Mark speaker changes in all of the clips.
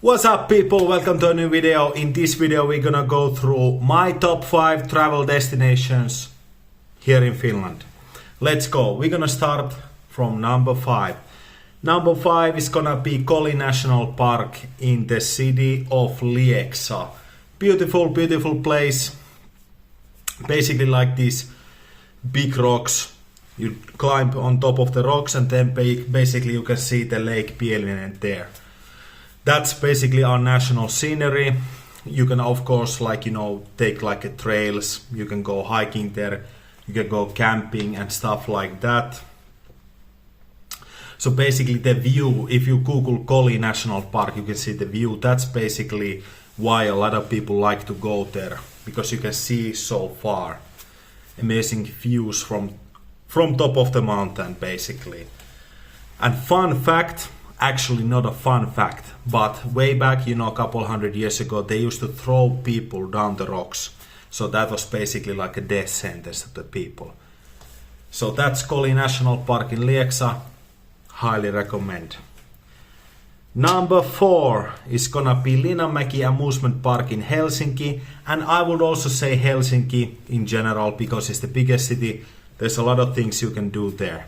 Speaker 1: What's up people, welcome to a new video. In this video we're gonna go through my top 5 travel destinations here in Finland. Let's go. We're gonna start from number 5. Number 5 is gonna be Koli National Park in the city of Lieksa. Beautiful place. Basically like these big rocks. You climb on top of the rocks and then basically you can see the Lake Pielinen there. That's basically our national scenery. You can of course take like a trails, you can go hiking there, you can go camping and stuff like that. So basically the view, if you Google Koli National Park, you can see the view. That's basically why a lot of people like to go there, because you can see so far. Amazing views from top of the mountain basically. And fun fact, actually not a fun fact, but way back, a couple hundred years ago, they used to throw people down the rocks. So that was basically like a death sentence to the people. So that's Koli National Park in Lieksa. Highly recommend. Number 4 is gonna be Linanmäki Amusement Park in Helsinki. And I would also say Helsinki in general, because it's the biggest city. There's a lot of things you can do there.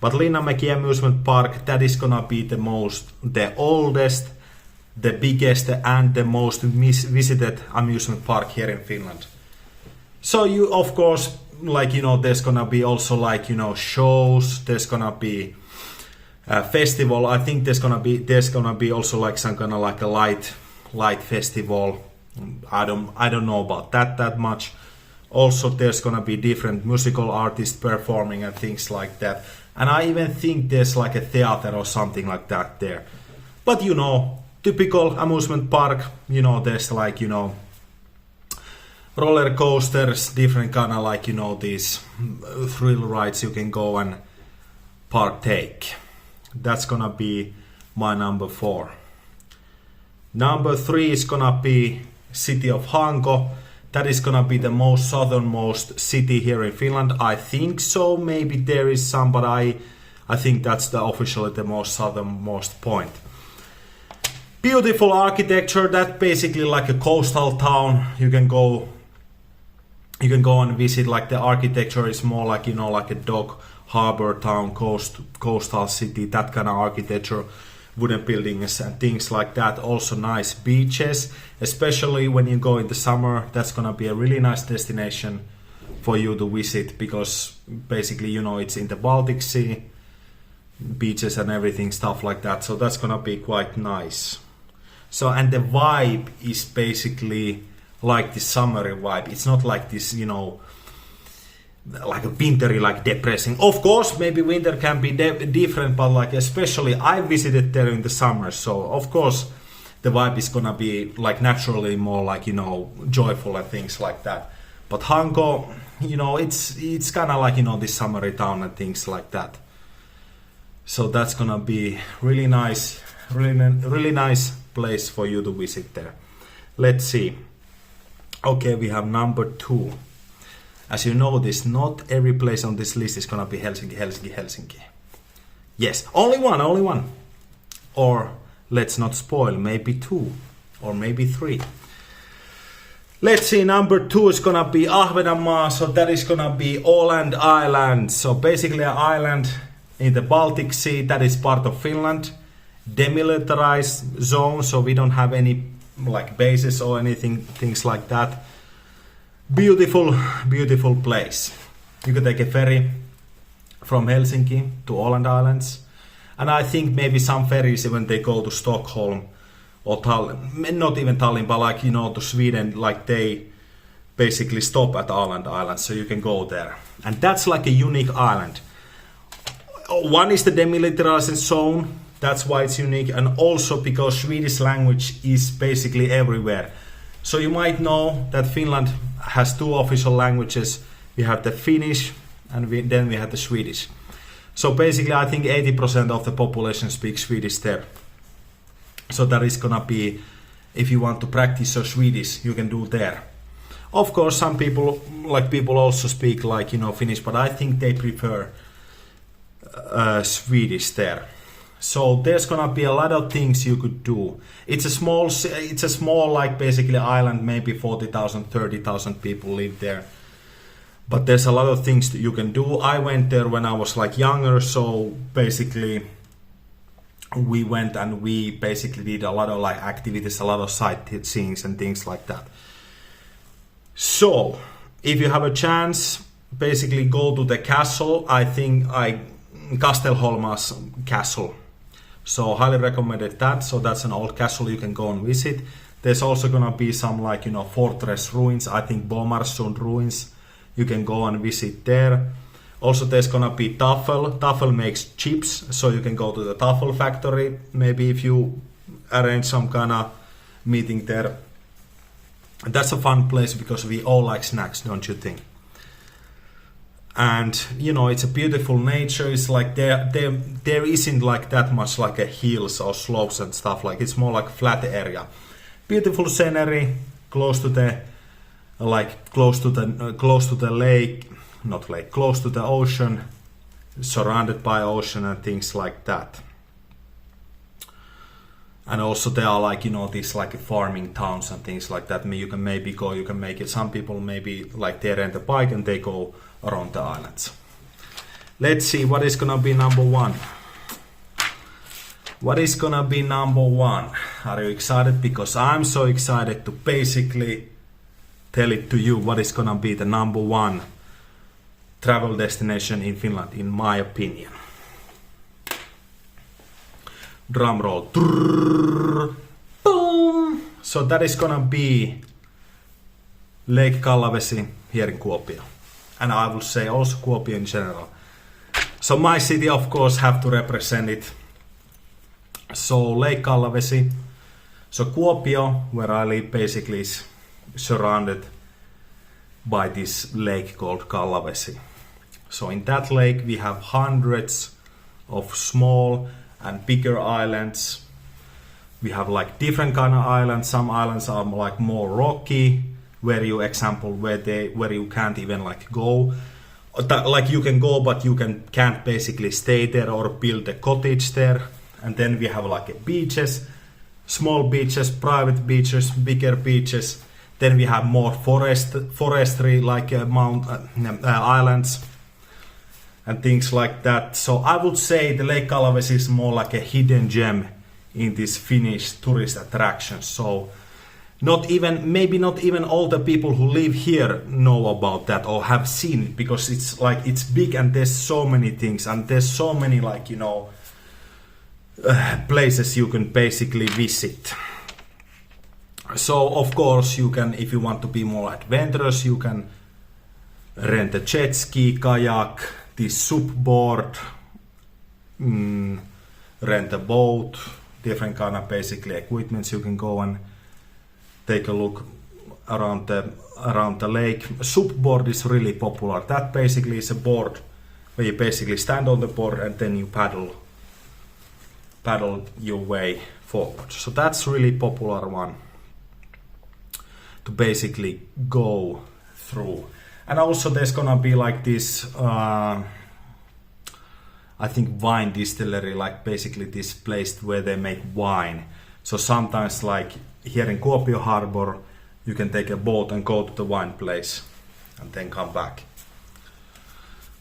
Speaker 1: But Linanmäki Amusement Park, that is gonna be the oldest, the biggest and the most visited amusement park here in Finland. So you of course, there's gonna be also shows, there's gonna be a festival. I think there's gonna be also some kind of a light festival. I don't know about that much. Also there's gonna be different musical artists performing and things like that. And I even think there's like a theater or something like that there. But typical amusement park, there's roller coasters, different kind of these thrill rides you can go and partake. That's gonna be my number 4. Number 3 is gonna be city of Hanko. That is gonna be the most southernmost city here in Finland. I think so. Maybe there is some, but I think that's officially the most southernmost point. Beautiful architecture. That's basically like a coastal town. You can go and visit. Like the architecture is more like like a dock, harbor town, coastal city. That kind of architecture. Wooden buildings and things like that. Also nice beaches, especially when you go in the summer. That's gonna be a really nice destination for you to visit, because basically it's in the Baltic Sea, beaches and everything, stuff like that. So that's gonna be quite nice. So, and the vibe is basically like the summery vibe. It's not like this like a wintry, depressing. Of course, maybe winter can be different, but especially I visited there in the summer, so of course the vibe is gonna be naturally more joyful and things like that. But Hanko, it's kind of this summery town and things like that. So that's gonna be really nice place for you to visit there. Let's see. Okay, we have number 2. As you notice, not every place on this list is gonna be Helsinki. Yes, only one. Or let's not spoil, maybe 2 or maybe 3. Let's see, number 2 is gonna be Ahvenanmaa. So that is gonna be Åland Island. So basically an island in the Baltic Sea that is part of Finland. Demilitarized zone, so we don't have any bases or anything, things like that. Beautiful place. You can take a ferry from Helsinki to Åland Islands, and I think maybe some ferries even they go to Stockholm or Tallinn, not even Tallinn, but to Sweden, they basically stop at Åland Islands, so you can go there. And that's a unique island. One is the demilitarized zone, that's why it's unique, and also because Swedish language is basically everywhere. So you might know that Finland has 2 official languages. We have the Finnish and then we have the Swedish. So basically I think 80% of the population speaks Swedish there. So that is gonna be, if you want to practice your Swedish, you can do there. Of course some people also speak Finnish, but I think they prefer Swedish there. So there's gonna be a lot of things you could do. It's a small like basically island, maybe 40,000, 30,000 people live there. But there's a lot of things that you can do. I went there when I was like younger, so basically we went and we basically did a lot of like activities, a lot of sightseeing and things like that. So if you have a chance, basically go to the castle. I think Kastelholmas castle. So highly recommended that. So that's an old castle you can go and visit. There's also gonna be some like fortress ruins. I think Bomarsund ruins. You can go and visit there. Also there's gonna be Tafel. Tafel makes chips, so you can go to the Tafel factory. Maybe if you arrange some kind of meeting there. That's a fun place because we all like snacks, don't you think? And it's a beautiful nature. It's like there isn't like that much like a hills or slopes and stuff. Like it's more like flat area. Beautiful scenery, close to the lake, not lake, close to the ocean, surrounded by ocean and things like that. And also there are like these like farming towns and things like that. You can maybe go, you can make it. Some people maybe like they rent a bike and they go around the islands. Let's see what is gonna be number one. What is gonna be number one? Are you excited? Because I'm so excited to basically tell it to you what is gonna be the number one travel destination in Finland, in my opinion. Drum roll. Boom! So that is gonna be Lake Kallavesi here in Kuopio. And I will say also Kuopio in general. So my city, of course, have to represent it. So Lake Kallavesi. So Kuopio, where I live, basically is surrounded by this lake called Kallavesi. So in that lake we have hundreds of small and bigger islands. We have like different kind of islands. Some islands are like more rocky, where you can't even like go. Like you can go, but you can't basically stay there or build a cottage there. And then we have like beaches, small beaches, private beaches, bigger beaches. Then we have more forestry, like islands and things like that. So I would say the Lake Kallavesi is more like a hidden gem in this Finnish tourist attraction. So maybe not even all the people who live here know about that or have seen it, because it's big and there's so many things and there's so many places you can basically visit. So of course you can, if you want to be more adventurous, you can rent a jet ski, kayak, this supboard, rent a boat, different kind of basically equipments. You can go and take a look around the lake. Supboard is really popular. That basically is a board where you basically stand on the board and then you paddle your way forward. So that's really popular one to basically go through. And also there's gonna be like this I think wine distillery, like basically this place where they make wine. So sometimes like here in Kuopio harbor you can take a boat and go to the wine place and then come back.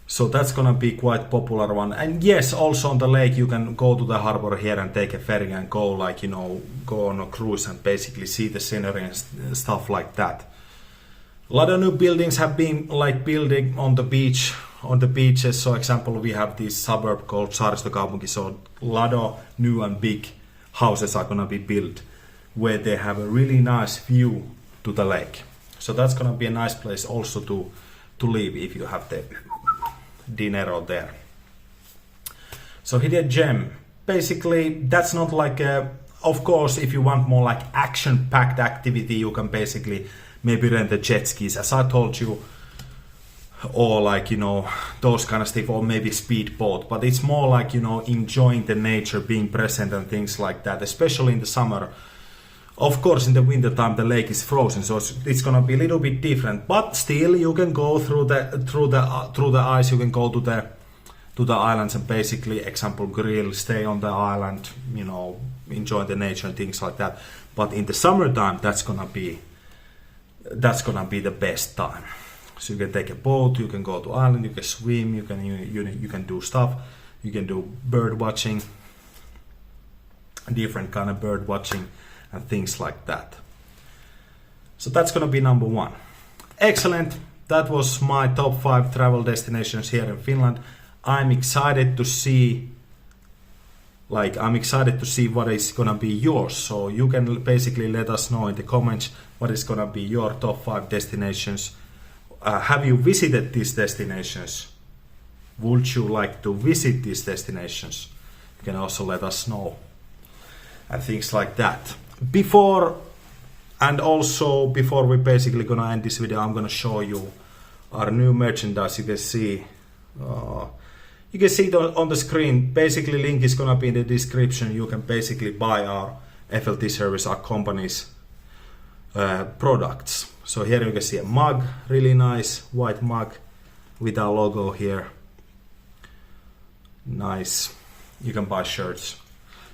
Speaker 1: So that's gonna be quite popular one. And yes, also on the lake you can go to the harbor here and take a ferry and go go on a cruise and basically see the scenery and stuff like that. A lot of new buildings have been like building on the beaches. So example, we have this suburb called Saaristokaupunki. So a lot of new and big houses are gonna be built where they have a really nice view to the lake. So that's gonna be a nice place also to live if you have the dinero there. So hidden gem, basically that's not like of course if you want more like action-packed activity, you can basically maybe rent the jet skis as I told you, or those kind of stuff, or maybe speedboat. But it's more like enjoying the nature, being present and things like that, especially in the summer. Of course in the winter time the lake is frozen, so it's gonna be a little bit different, but still you can go through the ice. You can go to the to the islands and basically, example, grill, stay on the island, you know, enjoy the nature and things like that. But in the summertime, that's gonna be the best time. So you can take a boat, you can go to island, you can swim, you can do stuff, you can do bird watching, different kind of bird watching and things like that. So that's gonna be number 1. Excellent. That was my top 5 travel destinations here in Finland. I'm excited to see what is gonna be yours. So you can basically let us know in the comments what is gonna be your top 5 destinations. Have you visited these destinations? Would you like to visit these destinations? You can also let us know and things like that. Before we basically gonna end this video, I'm gonna show you our new merchandise. You can see it on the screen. Basically, link is gonna be in the description. You can basically buy our FLT service, our company's products. So here you can see a mug, really nice white mug with our logo here. Nice. You can buy shirts.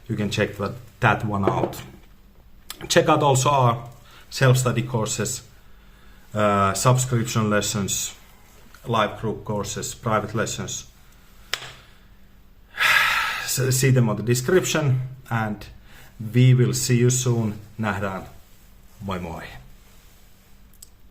Speaker 1: You can check that one out. Check out also our self-study courses, subscription lessons, live group courses, private lessons. See them on the description, and we will see you soon. Nähdään. Moi moi.